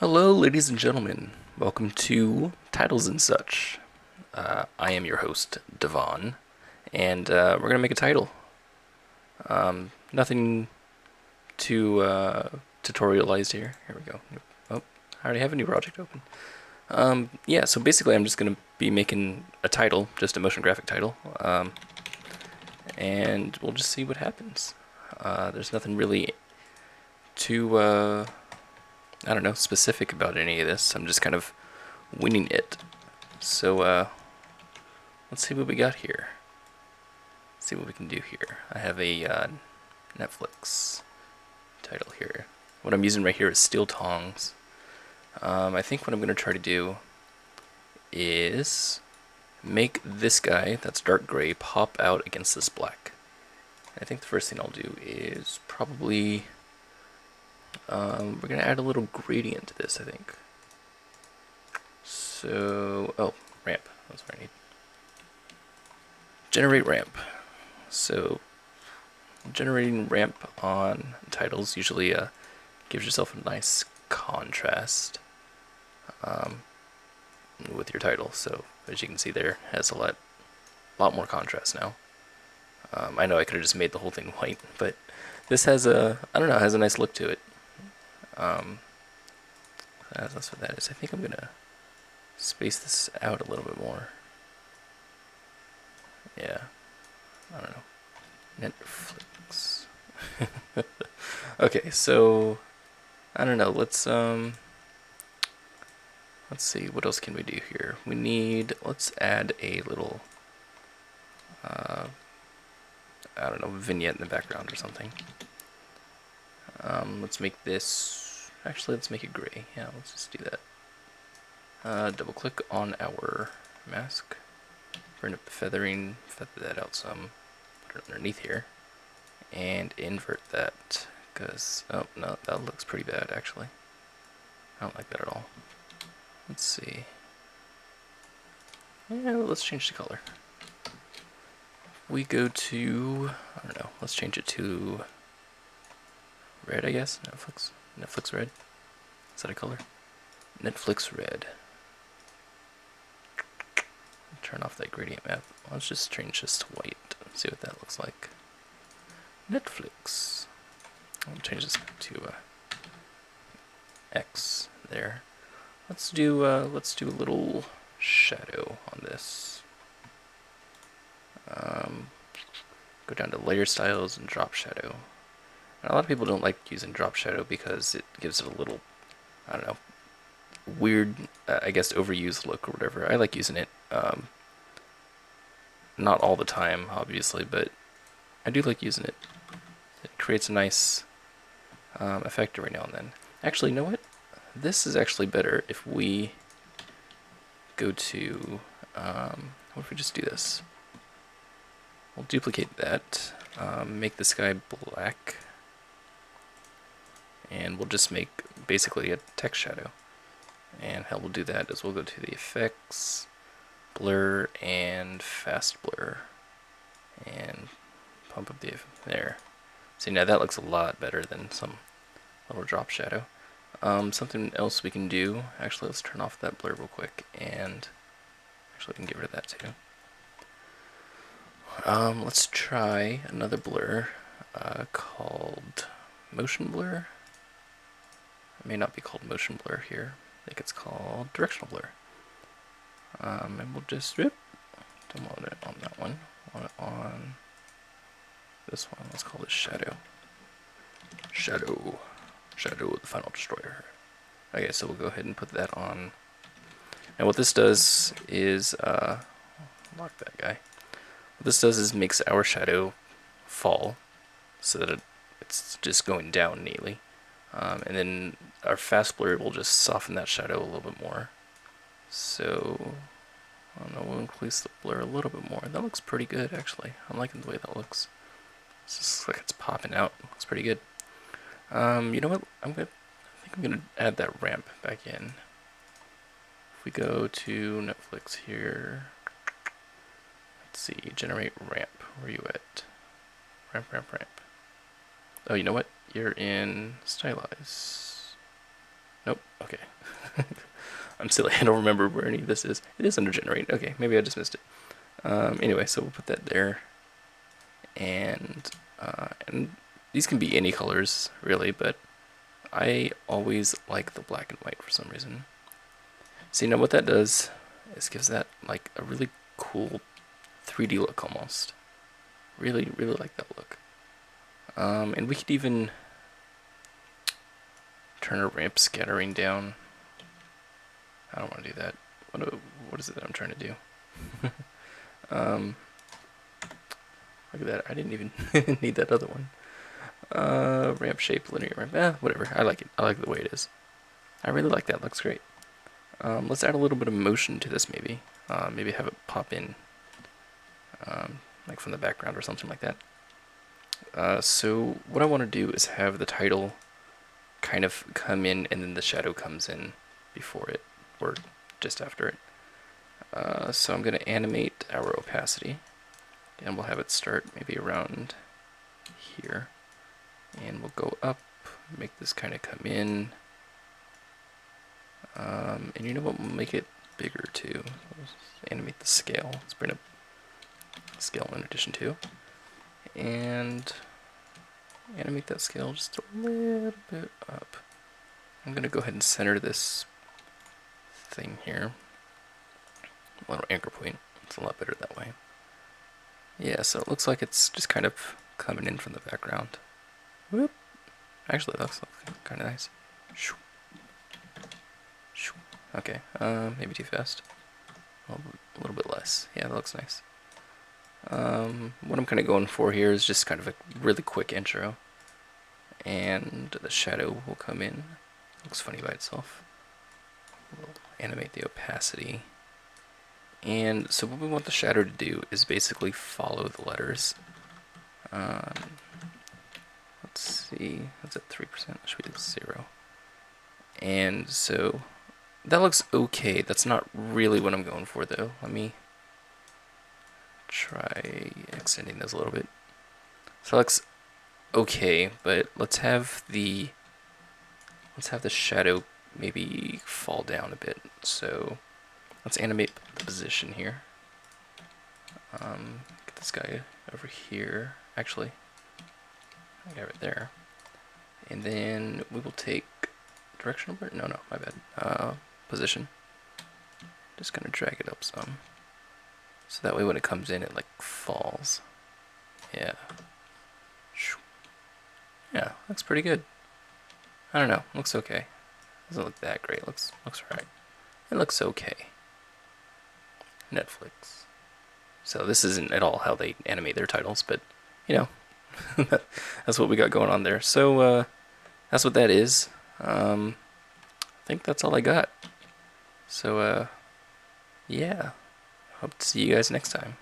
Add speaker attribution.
Speaker 1: Hello, ladies and gentlemen. Welcome to Titles and Such. I am your host, Devon, and we're going to make a title. Nothing too tutorialized here. Here we go. Oh, I already have a new project open. Yeah, so basically I'm just going to be making a title, just a motion graphic title, and we'll just see what happens. There's nothing really too, I don't know, specific about any of this. I'm just kind of winging it. So, let's see what we got here. Let's see what we can do here. I have a Netflix title here. What I'm using right here is steel tongs. I think what I'm going to try to do is make this guy, that's dark gray, pop out against this black. I think the first thing I'll do is probably, we're going to add a little gradient to this, I think. So, oh, ramp, that's what I need. Generate ramp. So, generating ramp on titles usually gives yourself a nice contrast with your title. So, as you can see there, has a lot more contrast now. I know I could have just made the whole thing white, but this has a, I don't know, has a nice look to it. That's what that is. I think I'm gonna space this out a little bit more. Yeah, I don't know. Netflix. Okay, so I don't know. Let's see. What else can we do here? We need. Let's add a little. I don't know, vignette in the background or something. Let's make this. Actually, let's make it gray. Yeah, let's just do that. Double click on our mask. Bring up the feathering. Feather that out some. Put it underneath here. And invert that, because, oh no, that looks pretty bad actually. I don't like that at all. Let's see. Yeah, let's change the color. We go to, I don't know, let's change it to red, I guess. Netflix red. Is that a color? Netflix red. Turn off that gradient map. Let's just change this to white and see what that looks like. Netflix. I'll change this to X there. Let's do a little shadow on this. Go down to layer styles and drop shadow. And a lot of people don't like using drop shadow because it gives it a little, I don't know, weird, I guess overused look or whatever. I like using it. Not all the time, obviously, but I do like using it. It creates a nice effect every now and then. Actually, you know what? This is actually better if we go to, what if we just do this? We'll duplicate that, make this guy black, and we'll just make basically a text shadow. And how we'll do that is we'll go to the effects, blur, and fast blur, and pump up the, there. See, now that looks a lot better than some little drop shadow. Something else we can do, actually let's turn off that blur real quick, and actually we can get rid of that too. Let's try another blur called motion blur. It may not be called motion blur here. I think it's called directional blur. And we'll just don't want it on that one. Want it on this one. Let's call it shadow. Shadow of the Final Destroyer. Okay, so we'll go ahead and put that on. And what this does is lock that guy. What this does is makes our shadow fall so that it's just going down neatly. And then our fast blur will just soften that shadow a little bit more. So, I don't know, we'll increase the blur a little bit more. That looks pretty good, actually. I'm liking the way that looks. It's just like it's popping out. Looks pretty good. You know what? I think I'm gonna add that ramp back in. If we go to Netflix here, let's see, generate ramp. Where are you at? Ramp. Oh, you know what? You're in stylize. Nope. Okay, I'm silly. I don't remember where any of this is. It is under generate. Okay, maybe I just missed it. Anyway, so we'll put that there. And these can be any colors, really, but I always like the black and white for some reason. So you know what that does is gives that like a really cool 3D look almost. Really, really like that look. And we could even turn a ramp scattering down. I don't want to do that. What is it that I'm trying to do? Look at that. I didn't even need that other one. Ramp shape, linear ramp. Whatever. I like it. I like the way it is. I really like that. Looks great. Let's add a little bit of motion to this maybe. Maybe have it pop in like from the background or something like that. So what I want to do is have the title kind of come in and then the shadow comes in before it or just after it. So I'm going to animate our opacity and we'll have it start maybe around here and we'll go up, make this kind of come in. And you know what, we'll make it bigger too. Let's animate the scale. Let's bring up scale in addition to. And animate that scale just a little bit up. I'm going to go ahead and center this thing here. A little anchor point. It's a lot better that way. Yeah, so it looks like it's just kind of coming in from the background. Whoop. Actually, that looks kind of nice. Okay, maybe too fast. A little bit less. Yeah, that looks nice. What I'm kind of going for here is just kind of a really quick intro. And the shadow will come in. Looks funny by itself. We'll animate the opacity. And so what we want the shadow to do is basically follow the letters. Let's see, that's at 3%, that should be 0. And so that looks okay. That's not really what I'm going for though. Let me try extending those a little bit. So it looks okay, but let's have the shadow maybe fall down a bit. So let's animate the position here. Get this guy over here. Actually, I got it right there. And then we will take directional blur. No, my bad. Position. Just gonna drag it up some. So that way when it comes in, it like falls. Yeah. Yeah, looks pretty good. I don't know. Looks okay. Doesn't look that great. Looks alright. It looks okay. Netflix. So this isn't at all how they animate their titles, but you know, that's what we got going on there. So that's what that is. I think that's all I got. So yeah, hope to see you guys next time.